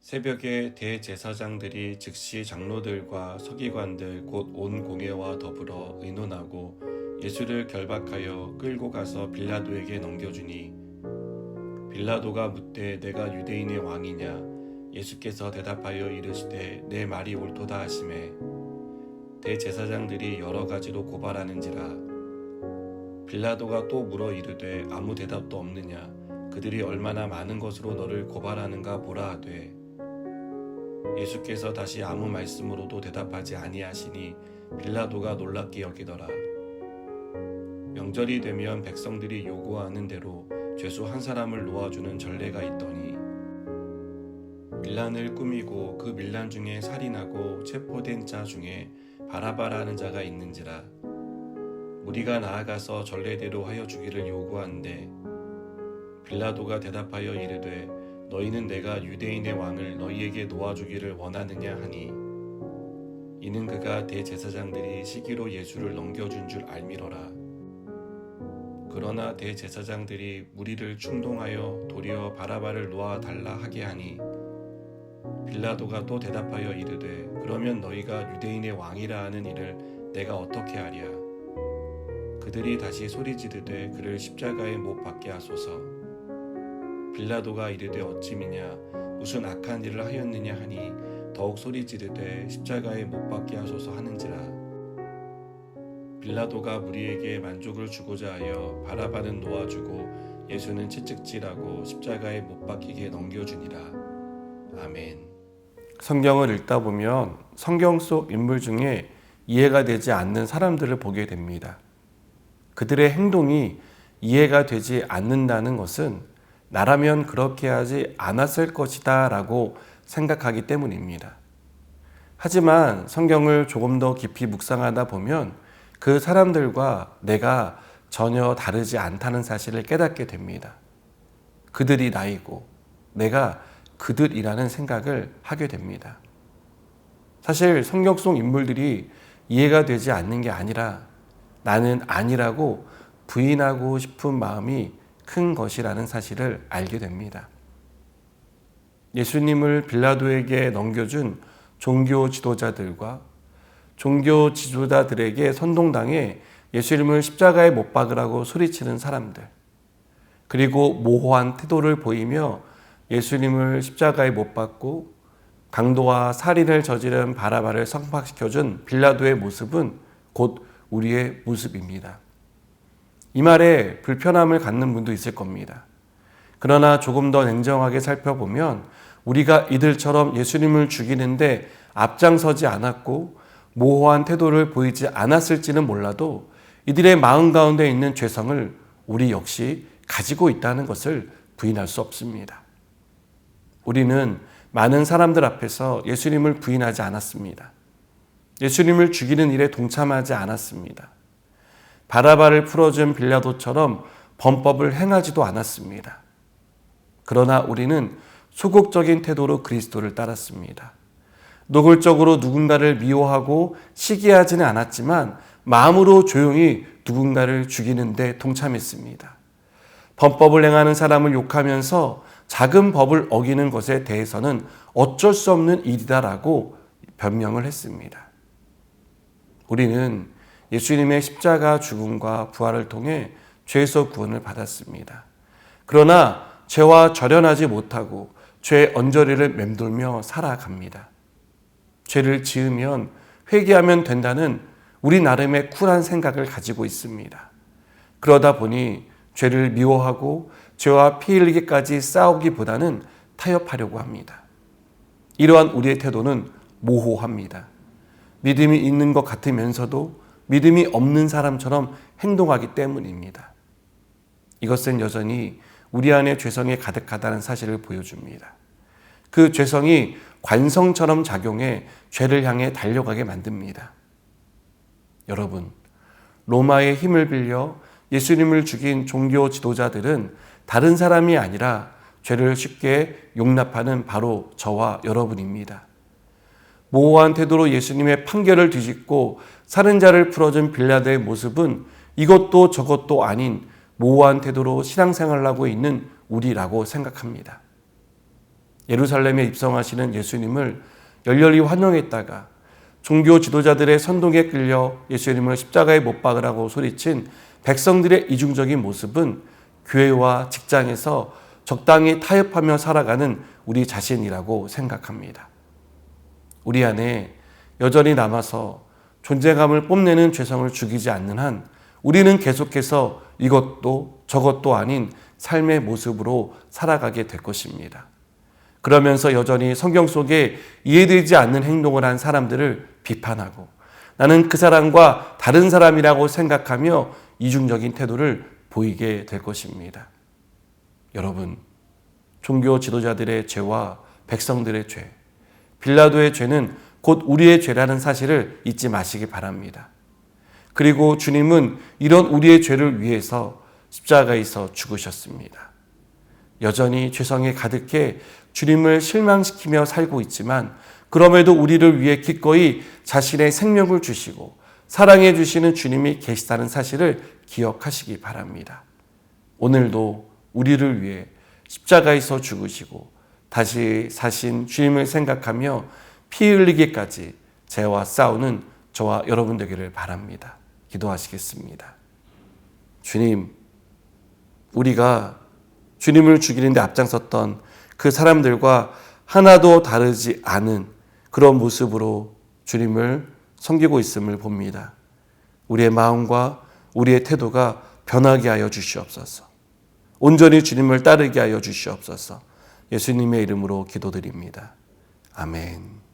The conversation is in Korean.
새벽에 대제사장들이 즉시 장로들과 서기관들 곧 온 공회와 더불어 의논하고 예수를 결박하여 끌고 가서 빌라도에게 넘겨주니 빌라도가 묻되 내가 유대인의 왕이냐 예수께서 대답하여 이르시되 내 말이 옳도다 하시매 대제사장들이 여러 가지로 고발하는지라 빌라도가 또 물어 이르되 아무 대답도 없느냐 그들이 얼마나 많은 것으로 너를 고발하는가 보라 하되 예수께서 다시 아무 말씀으로도 대답하지 아니하시니 빌라도가 놀랍게 여기더라. 명절이 되면 백성들이 요구하는 대로 죄수 한 사람을 놓아주는 전례가 있더니 밀란을 꾸미고 그 밀란 중에 살인하고 체포된 자 중에 바라바라는 자가 있는지라 무리가 나아가서 전례대로 하여 주기를 요구하는데 빌라도가 대답하여 이르되 너희는 내가 유대인의 왕을 너희에게 놓아주기를 원하느냐 하니 이는 그가 대제사장들이 시기로 예수를 넘겨준 줄 알미러라. 그러나 대제사장들이 무리를 충동하여 도리어 바라바를 놓아달라 하게 하니 빌라도가 또 대답하여 이르되 그러면 너희가 유대인의 왕이라 하는 이를 내가 어떻게 하랴. 그들이 다시 소리 지르되 그를 십자가에 못 박게 하소서. 빌라도가 이르되 어찌미냐 무슨 악한 일을 하였느냐 하니 더욱 소리 지르되 십자가에 못 박게 하소서 하는지라. 빌라도가 무리에게 만족을 주고자 하여 바라바는 놓아주고 예수는 채찍질하고 십자가에 못 박히게 넘겨주니라. 아멘. 성경을 읽다 보면 성경 속 인물 중에 이해가 되지 않는 사람들을 보게 됩니다. 그들의 행동이 이해가 되지 않는다는 것은 나라면 그렇게 하지 않았을 것이다 라고 생각하기 때문입니다. 하지만 성경을 조금 더 깊이 묵상하다 보면 그 사람들과 내가 전혀 다르지 않다는 사실을 깨닫게 됩니다. 그들이 나이고 내가 그들이라는 생각을 하게 됩니다. 사실 성경 속 인물들이 이해가 되지 않는 게 아니라 나는 아니라고 부인하고 싶은 마음이 큰 것이라는 사실을 알게 됩니다. 예수님을 빌라도에게 넘겨준 종교 지도자들과 종교 지도자들에게 선동당해 예수님을 십자가에 못 박으라고 소리치는 사람들, 그리고 모호한 태도를 보이며 예수님을 십자가에 못 박고 강도와 살인을 저지른 바라바를 석방시켜준 빌라도의 모습은 곧 우리의 모습입니다. 이 말에 불편함을 갖는 분도 있을 겁니다. 그러나 조금 더 냉정하게 살펴보면 우리가 이들처럼 예수님을 죽이는데 앞장서지 않았고 모호한 태도를 보이지 않았을지는 몰라도 이들의 마음 가운데 있는 죄성을 우리 역시 가지고 있다는 것을 부인할 수 없습니다. 우리는 많은 사람들 앞에서 예수님을 부인하지 않았습니다. 예수님을 죽이는 일에 동참하지 않았습니다. 바라바를 풀어준 빌라도처럼 범법을 행하지도 않았습니다. 그러나 우리는 소극적인 태도로 그리스도를 따랐습니다. 노골적으로 누군가를 미워하고 시기하지는 않았지만 마음으로 조용히 누군가를 죽이는 데 동참했습니다. 범법을 행하는 사람을 욕하면서 작은 법을 어기는 것에 대해서는 어쩔 수 없는 일이다라고 변명을 했습니다. 우리는 예수님의 십자가 죽음과 부활을 통해 죄에서 구원을 받았습니다. 그러나 죄와 절연하지 못하고 죄의 언저리를 맴돌며 살아갑니다. 죄를 지으면 회개하면 된다는 우리 나름의 쿨한 생각을 가지고 있습니다. 그러다 보니 죄를 미워하고 죄와 피 흘리기까지 싸우기보다는 타협하려고 합니다. 이러한 우리의 태도는 모호합니다. 믿음이 있는 것 같으면서도 믿음이 없는 사람처럼 행동하기 때문입니다. 이것은 여전히 우리 안에 죄성이 가득하다는 사실을 보여줍니다. 그 죄성이 관성처럼 작용해 죄를 향해 달려가게 만듭니다. 여러분, 로마의 힘을 빌려 예수님을 죽인 종교 지도자들은 다른 사람이 아니라 죄를 쉽게 용납하는 바로 저와 여러분입니다. 모호한 태도로 예수님의 판결을 뒤집고 살인자를 풀어준 빌라도의 모습은 이것도 저것도 아닌 모호한 태도로 신앙생활을 하고 있는 우리라고 생각합니다. 예루살렘에 입성하시는 예수님을 열렬히 환영했다가 종교 지도자들의 선동에 끌려 예수님을 십자가에 못 박으라고 소리친 백성들의 이중적인 모습은 교회와 직장에서 적당히 타협하며 살아가는 우리 자신이라고 생각합니다. 우리 안에 여전히 남아서 존재감을 뽐내는 죄성을 죽이지 않는 한 우리는 계속해서 이것도 저것도 아닌 삶의 모습으로 살아가게 될 것입니다. 그러면서 여전히 성경 속에 이해되지 않는 행동을 한 사람들을 비판하고 나는 그 사람과 다른 사람이라고 생각하며 이중적인 태도를 보이게 될 것입니다. 여러분, 종교 지도자들의 죄와 백성들의 죄, 빌라도의 죄는 곧 우리의 죄라는 사실을 잊지 마시기 바랍니다. 그리고 주님은 이런 우리의 죄를 위해서 십자가에서 죽으셨습니다. 여전히 죄성에 가득해 주님을 실망시키며 살고 있지만 그럼에도 우리를 위해 기꺼이 자신의 생명을 주시고 사랑해 주시는 주님이 계시다는 사실을 기억하시기 바랍니다. 오늘도 우리를 위해 십자가에서 죽으시고 다시 사신 주님을 생각하며 피 흘리기까지 죄와 싸우는 저와 여러분 되기를 바랍니다. 기도하시겠습니다. 주님, 우리가 주님을 죽이는 데 앞장섰던 그 사람들과 하나도 다르지 않은 그런 모습으로 주님을 섬기고 있음을 봅니다. 우리의 마음과 우리의 태도가 변하게 하여 주시옵소서. 온전히 주님을 따르게 하여 주시옵소서. 예수님의 이름으로 기도드립니다. 아멘.